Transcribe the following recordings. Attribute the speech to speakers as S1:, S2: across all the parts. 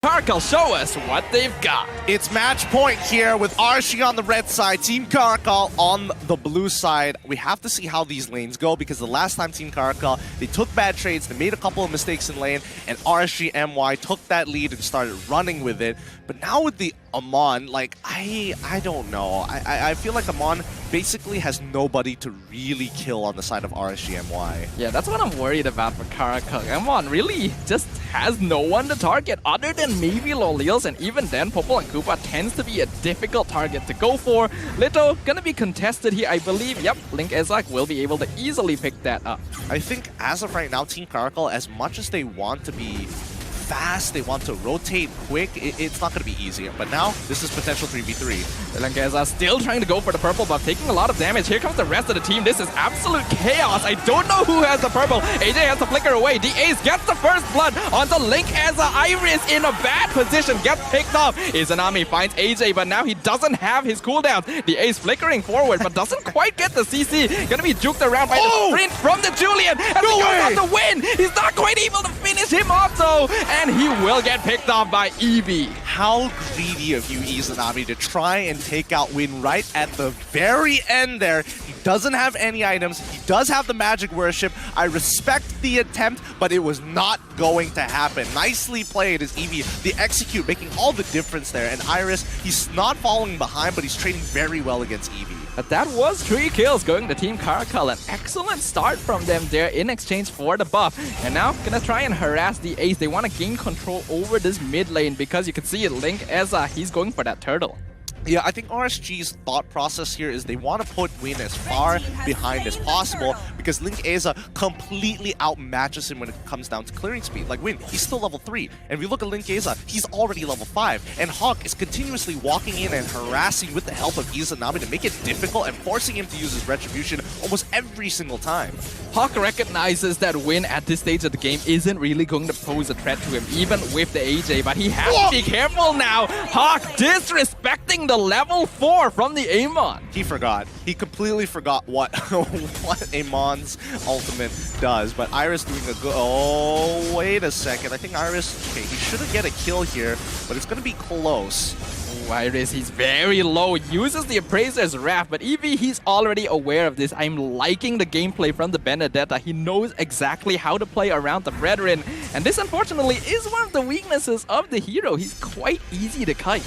S1: CARACAL, show us what they've got.
S2: It's match point here with RSG on the red side, Team CARACAL on the blue side. We have to see how these lanes go because the last time Team CARACAL, they took bad trades, they made a couple of mistakes in lane, and RSG MY took that lead and started running with it. But now with the Amon, like, I don't know. I feel like Amon basically has nobody to really kill on the side of RSG MY.
S1: Yeah, that's what I'm worried about for CARACAL. Amon really just has no one to target other than maybe Lolils, and even then, Popol and Koopa tends to be a difficult target to go for. Lito gonna be contested here, I believe. Yep, Link Ezak will be able to easily pick that up.
S2: I think as of right now, Team CARACAL, as much as they want to be fast, they want to rotate quick, it's not going to be easy. But now, this is potential 3v3.
S1: Link Ezak still trying to go for the purple buff, taking a lot of damage. Here comes the rest of the team. This is absolute chaos. I don't know who has the purple. AJ has to flicker away. The Ace gets the first blood onto Link Ezak. Iris in a bad position, gets picked off. Izanami finds AJ, but now he doesn't have his cooldowns. The Ace flickering forward, but doesn't quite get the CC. Gonna be juked around by the sprint from the Julian. And he goes on to win. He's not quite able to finish him off though. And he will get picked off by Eevee.
S2: How greedy of you, Izanami, to try and take out Win right at the very end there. He doesn't have any items. He does have the magic worship. I respect the attempt, but it was not going to happen. Nicely played as Eevee, the execute, making all the difference there. And Iris, he's not falling behind, but he's trading very well against Eevee.
S1: But that was 3 kills going to Team CARACAL. An excellent start from them there in exchange for the buff. And now gonna try and harass the Ace. They want to gain control over this mid lane because you can see it, Link Ezak, he's going for that turtle.
S2: Yeah, I think RSG's thought process here is they want to put Win as far behind as possible because Link Ezak completely outmatches him when it comes down to clearing speed. Like Win, he's still level 3. And if you look at Link Ezak, he's already level 5. And Hawk is continuously walking in and harassing with the help of Izanami to make it difficult and forcing him to use his retribution almost every single time.
S1: Hawk recognizes that Win at this stage of the game isn't really going to pose a threat to him, even with the AJ, but he has to be careful now. Hawk disrespecting the level 4 from the Amon.
S2: He forgot. He completely forgot what Amon's ultimate does, but Iris doing a good... Oh, wait a second. I think Iris... Okay, he shouldn't get a kill here, but it's going to be close.
S1: Iris, he's very low, uses the Appraiser's Wrath, but Eevee, he's already aware of this. I'm liking the gameplay from the Benedetta. He knows exactly how to play around the Brethren, and this unfortunately is one of the weaknesses of the hero. He's quite easy to kite.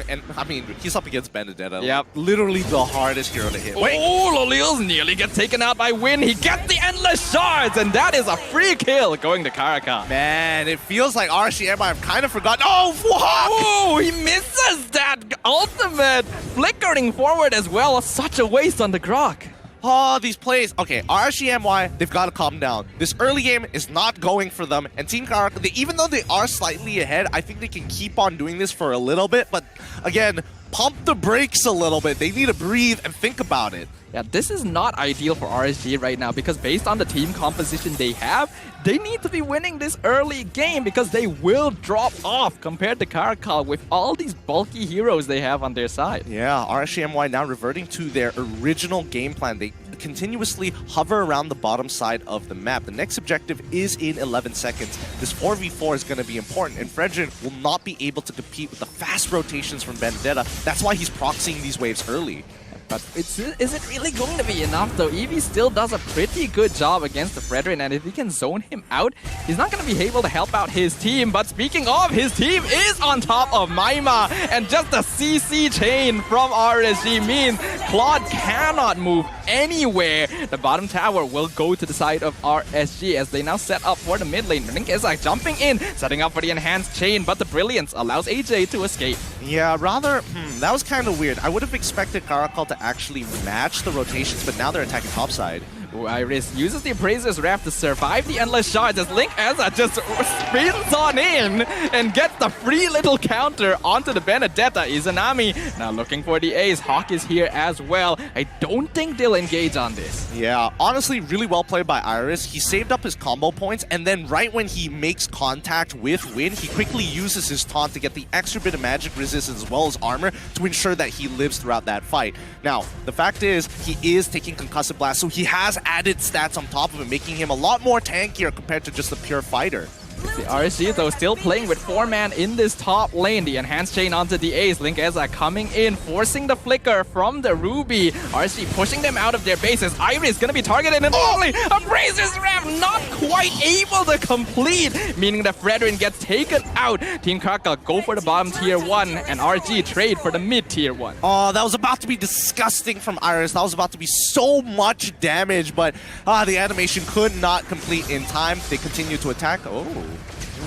S2: And I mean, he's up against Benedetta.
S1: Yep.
S2: Literally the hardest hero to hit.
S1: Oh, Lolils nearly gets taken out by Win. He gets the Endless Shards, and that is a free kill going to CARACAL.
S2: Man, it feels like RSG MI have kind of forgotten. Oh, fuck!
S1: Oh, he misses that ultimate, flickering forward as well. Such a waste on the Grok.
S2: Oh, these plays. Okay, RSG MY, they've got to calm down. This early game is not going for them. And Team CARACAL, even though they are slightly ahead, I think they can keep on doing this for a little bit. But again, pump the brakes a little bit. They need to breathe and think about it.
S1: Yeah, this is not ideal for RSG right now because based on the team composition they have, they need to be winning this early game because they will drop off compared to CARACAL with all these bulky heroes they have on their side.
S2: Yeah, RSG MY now reverting to their original game plan. They continuously hover around the bottom side of the map. The next objective is in 11 seconds. This 4v4 is going to be important, and Fredrin will not be able to compete with the fast rotations from Benedetta. That's why he's proxying these waves early.
S1: But is it really going to be enough though? Eevee still does a pretty good job against the Fredrin, and if he can zone him out, he's not going to be able to help out his team. But speaking of, his team is on top of Maima, and just a CC chain from RSG means Claude cannot move anywhere. The bottom tower will go to the side of RSG as they now set up for the mid lane. Link Ezak jumping in, setting up for the enhanced chain, but the Brilliance allows AJ to escape.
S2: Yeah, rather, that was kind of weird. I would have expected CARACAL to actually match the rotations, but now they're attacking topside.
S1: Iris uses the Appraiser's Wrath to survive the Endless Shards as Link Ezak just spins on in and gets the free little counter onto the Benedetta. Izanami now looking for the Ace. Hawk is here as well. I don't think they'll engage on this.
S2: Yeah, honestly, really well played by Iris. He saved up his combo points, and then right when he makes contact with Win, he quickly uses his taunt to get the extra bit of magic resistance as well as armor to ensure that he lives throughout that fight. Now, the fact is, he is taking Concussive Blast, so he has added stats on top of it, making him a lot more tankier compared to just a pure fighter.
S1: The RSG though still playing with 4-man in this top lane. The enhanced chain onto the Ace. Link Eza coming in, forcing the flicker from the Ruby. RSG pushing them out of their bases. Iris gonna be targeted and only a Brazer's Ramp not quite able to complete, meaning that Fredrin gets taken out. Team CARACAL go for the bottom tier 1 and RG trade for the mid tier 1.
S2: Oh, that was about to be disgusting from Iris. That was about to be so much damage, but the animation could not complete in time. They continue to attack. Oh.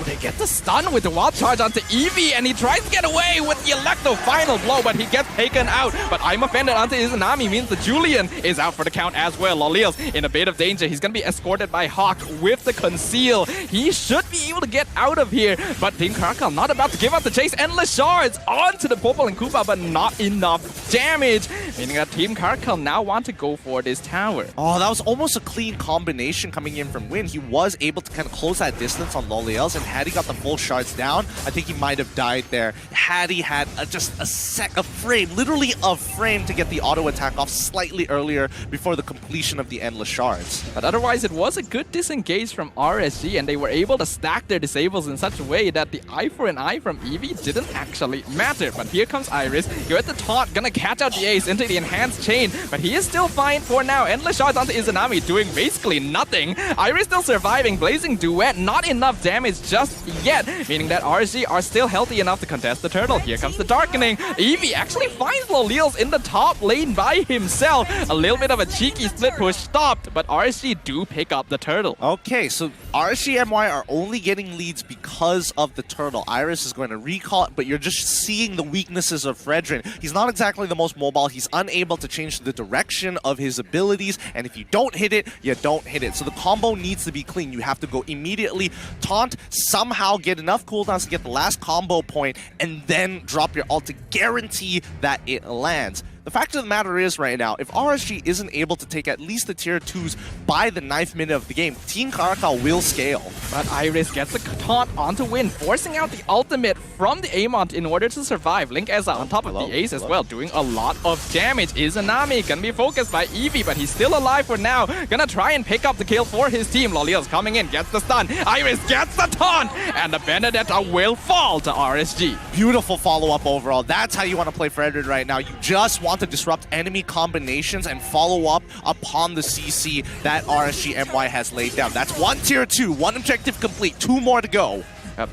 S1: Ooh, they get the stun with the wild charge onto Eevee, and he tries to get away with the Electro final blow, but he gets taken out. But I'm offended onto Izanami means that Julian is out for the count as well. Loliel's in a bit of danger. He's going to be escorted by Hawk with the conceal. He should be able to get out of here, but Team CARACAL not about to give up the chase. Endless shards onto the Popol and Koopa, but not enough damage, meaning that Team CARACAL now want to go for this tower.
S2: Oh, that was almost a clean combination coming in from Win. He was able to kind of close that distance on Loliel's, and had he got the full shards down, I think he might have died there. Had he had just a frame, literally a frame to get the auto attack off slightly earlier before the completion of the endless shards.
S1: But otherwise, it was a good disengage from RSG, and they were able to stack their disables in such a way that the eye for an eye from Eevee didn't actually matter. But here comes Iris. You're at the taunt, gonna catch out the Ace into the enhanced chain, but he is still fine for now. Endless shards onto Izanami, doing basically nothing. Iris still surviving. Blazing Duet, not enough damage just yet, meaning that RSG are still healthy enough to contest the turtle. Here comes the darkening. Eevee actually finds Loliel's in the top lane by himself. A little bit of a cheeky split push stopped, but RSG do pick up the turtle.
S2: Okay, so RSG MY are only getting leads because of the turtle. Iris is going to recall it, but you're just seeing the weaknesses of Fredrin. He's not exactly the most mobile. He's unable to change the direction of his abilities, and if you don't hit it, you don't hit it. So the combo needs to be clean. You have to go immediately taunt, somehow get enough cooldowns to get the last combo point, and then drop your ult to guarantee that it lands. The fact of the matter is right now, if RSG isn't able to take at least the tier 2s by the 9th minute of the game, Team CARACAL will scale.
S1: But Iris gets the taunt onto Win, forcing out the ultimate from the Amont in order to survive. Link Eza on top of the Ace as well, doing a lot of damage. Izanami gonna be focused by Eevee, but he's still alive for now. Gonna try and pick up the kill for his team. Loliel's coming in, gets the stun. Iris gets the taunt, and the Benedetta will fall to RSG.
S2: Beautiful follow-up overall. That's how you want to play Fredrin right now. You just want to disrupt enemy combinations and follow up upon the CC that RSG MY has laid down. That's one tier 2, one objective complete, 2 more to go.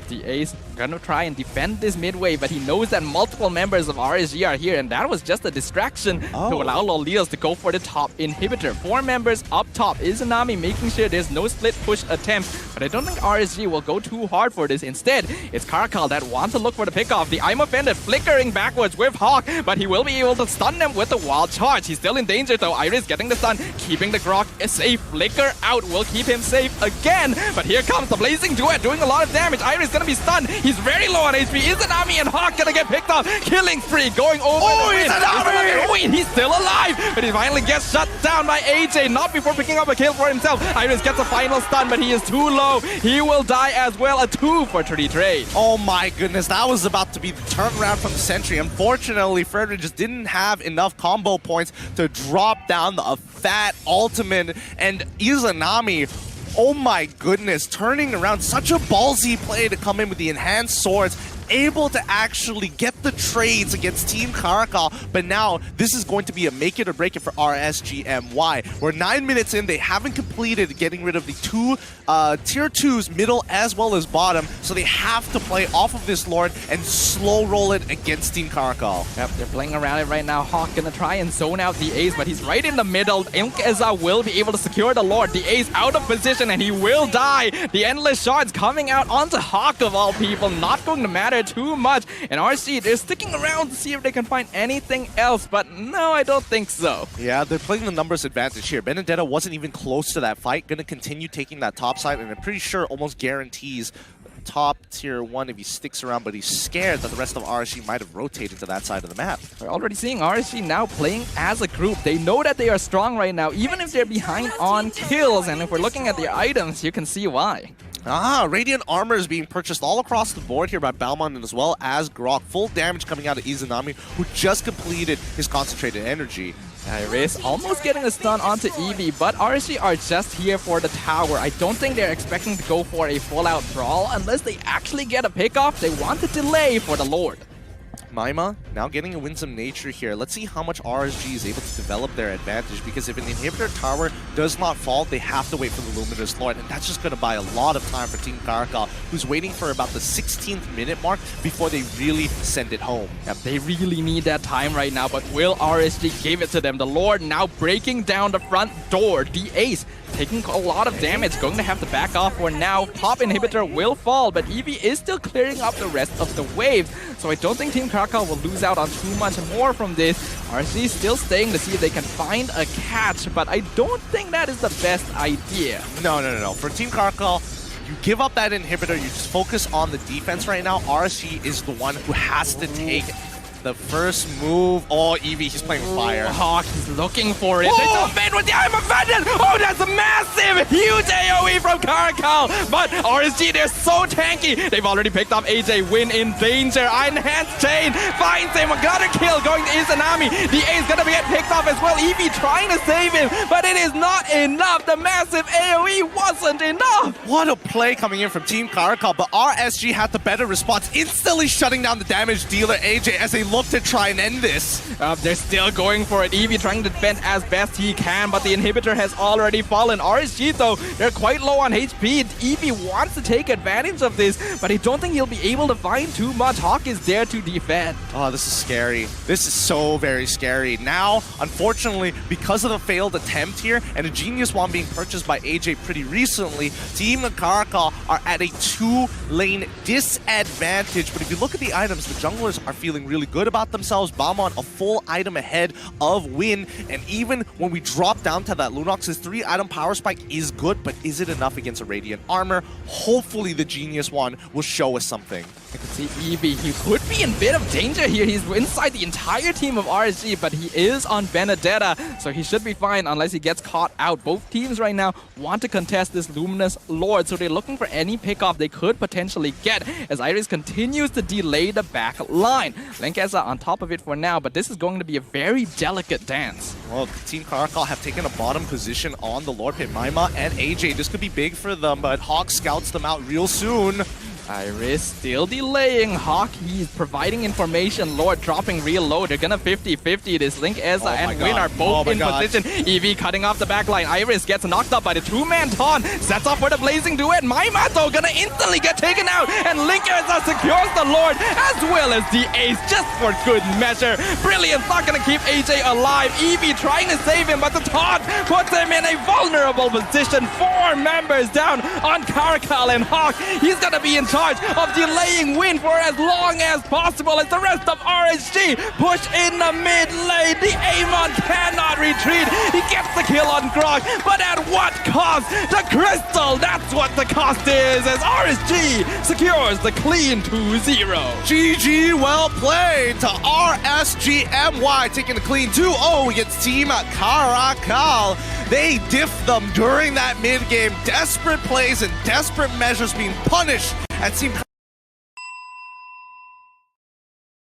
S1: The Ace gonna try and defend this midway, but he knows that multiple members of RSG are here, and that was just a distraction to allow Loliel's to go for the top inhibitor. 4 members up top. Izanami making sure there's no split push attempt, but I don't think RSG will go too hard for this. Instead, it's CARACAL that want to look for the pickoff. The I'm offended flickering backwards with Hawk, but he will be able to stun them with the wild charge. He's still in danger though. Iris getting the stun, keeping the Grok safe. Flicker out will keep him safe again, but here comes the Blazing Duet doing a lot of damage. Iris gonna be stunned. He's very low on HP. Izanami and Hawk gonna get picked off. Killing spree going over the win.
S2: Izanami!
S1: Wait, he's still alive, but he finally gets shut down by AJ, not before picking up a kill for himself. Iris gets a final stun, but he is too low. He will die as well. A 2 for 3 trade.
S2: Oh my goodness, that was about to be the turnaround from the century. Unfortunately, Fredrin just didn't have enough combo points to drop down a fat ultimate, and Izanami, oh my goodness, turning around, such a ballsy play to come in with the enhanced swords, able to actually get the trades against Team CARACAL, but now this is going to be a make it or break it for RSG MY. We're 9 minutes in, they haven't completed getting rid of the 2 tier 2s, middle as well as bottom, so they have to play off of this Lord and slow roll it against Team CARACAL.
S1: Yep, they're playing around it right now. Hawk gonna try and zone out the Ace, but he's right in the middle. Eza will be able to secure the Lord. The Ace out of position and he will die. The Endless Shards coming out onto Hawk of all people, not going to matter too much. And RC, they're sticking around to see if they can find anything else, but no, I don't think so.
S2: Yeah, they're playing the numbers advantage here. Benedetta wasn't even close to that fight, gonna continue taking that top side, and I'm pretty sure almost guarantees top tier 1 if he sticks around, but he's scared that the rest of RSG might have rotated to that side of the map.
S1: We're already seeing RSG now playing as a group. They know that they are strong right now, even if they're behind on kills, and if we're looking at the items, you can see why.
S2: Radiant Armor is being purchased all across the board here by Balmond and as well as Grok. Full damage coming out of Izanami, who just completed his Concentrated Energy.
S1: Iris almost getting a stun onto Eevee, but RSG are just here for the tower. I don't think they're expecting to go for a full-out brawl unless they actually get a pick-off. They want to delay for the Lord.
S2: Maima now getting a Winsome Nature here. Let's see how much RSG is able to develop their advantage, because if an inhibitor tower does not fall, they have to wait for the Luminous Lord, and that's just going to buy a lot of time for Team CARACAL, who's waiting for about the 16th minute mark before they really send it home.
S1: Yep, they really need that time right now, but will RSG give it to them? The Lord now breaking down the front door. The Ace taking a lot of damage, going to have to back off for now. Pop inhibitor will fall, but Eevee is still clearing up the rest of the wave, so I don't think Team CARACAL will lose out on too much more from this. RSG still staying to see if they can find a catch, but I don't think that is the best idea.
S2: No. For Team CARACAL, you give up that inhibitor, you just focus on the defense right now. RSG is the one who has to take the first move. Oh, Eevee, he's playing with fire.
S1: Hawk is looking for it. They jump in with the I'm offended. Oh, that's a massive, huge AoE from CARACAL. But RSG, they're so tanky. They've already picked up AJ. Win in danger. Enhanced Chain finds him. Another kill going to Izanami. The A's gonna get picked off as well. Eevee trying to save him, but it is not enough. The massive AoE wasn't enough.
S2: What a play coming in from Team CARACAL, but RSG had the better response, instantly shutting down the damage dealer AJ as they look to try and end this.
S1: They're still going for it. Eevee trying to defend as best he can, but the inhibitor has already fallen. RSG, though, they're quite low on HP. Eevee wants to take advantage of this, but I don't think he'll be able to find too much. Hawk is there to defend.
S2: Oh, this is scary. This is so very scary. Now, unfortunately, because of the failed attempt here and a Genius Wand being purchased by AJ pretty recently, Team CARACAL are at a 2-lane disadvantage. But if you look at the items, the junglers are feeling really good about themselves. Balmon a full item ahead of Win, and even when we drop down to that Lunox, his 3-item power spike is good, but is it enough against a Radiant Armor? Hopefully the Genius Wand will show us something.
S1: I can see Eevee, he could be in a bit of danger here. He's inside the entire team of RSG, but he is on Benedetta, so he should be fine unless he gets caught out. Both teams right now want to contest this Luminous Lord, so they're looking for any pickoff they could potentially get as Iris continues to delay the back line. Lankeza on top of it for now, but this is going to be a very delicate dance.
S2: Well, Team CARACAL have taken a bottom position on the Lord Pit. Maima and AJ, this could be big for them, but Hawk scouts them out real soon.
S1: Iris still delaying. Hawk, he's providing information. Lord dropping real low. They're gonna 50-50 this. Lankeza and Win are both in position. Eevee cutting off the backline. Iris gets knocked up by the 2-man taunt. Sets off for the blazing duet. Maimato gonna instantly get taken out. And Lankeza secures the Lord as well as the Ace just for good measure. Brilliant's not gonna keep AJ alive. Eevee trying to save him, but the taunt puts him in a vulnerable position. 4 members down on CARACAL, and Hawk, he's gonna be in charge of delaying Win for as long as possible as the rest of RSG push in the mid lane. The Amon cannot retreat. He gets the kill on Grog, but at what cost? The crystal, that's what the cost is, as RSG secures the clean 2-0.
S2: GG, well played to RSGMY, taking a clean 2-0 against Team CARACAL. They diffed them during that mid-game. Desperate plays and desperate measures being punished at Team